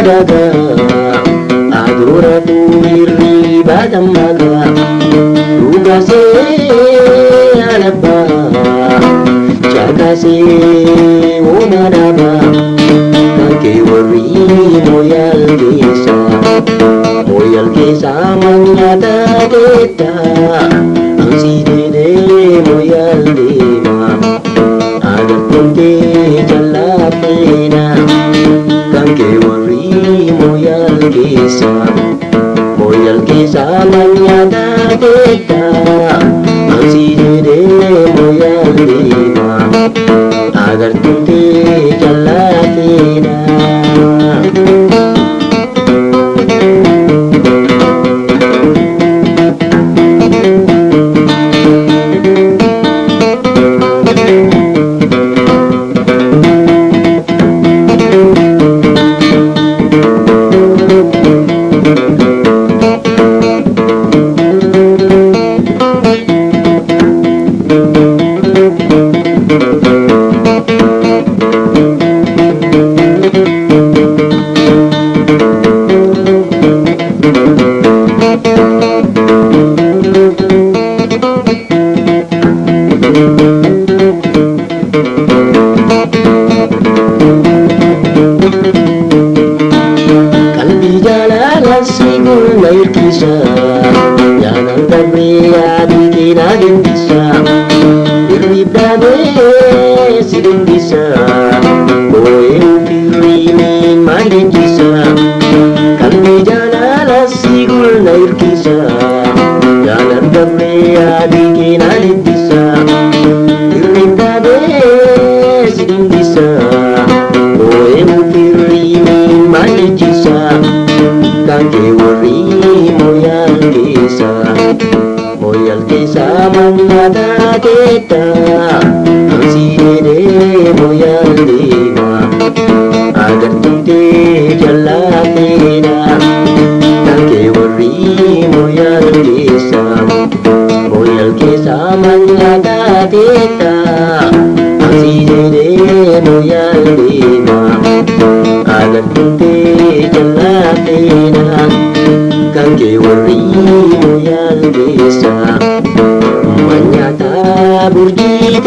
daga adura tu irri badam maga ruga se alaba jaga se umadaba kake wari moyal kesa manyata kita ansi de moyal dema agar tunte jalla pena kake wari moyal kesa manyata kita ansi de moyal dema agar tunte jalla pena. Sigul lahir kisah yang terlihat bikin adem bisa iribdane sidin bisa boy kirimin main kisah kalbi jalala sigul lahir kisah yang terlihat bikin adem bisa iribdane sidin bisa boy kirimin main kisah kake wari moyal kesa manyata kita ansi de moyal dema agar tunte jalla pena kake wari moyal kesa manyata kita ansi de moyal dema agar tunte jalla pena kake wari moyal desa manyata burji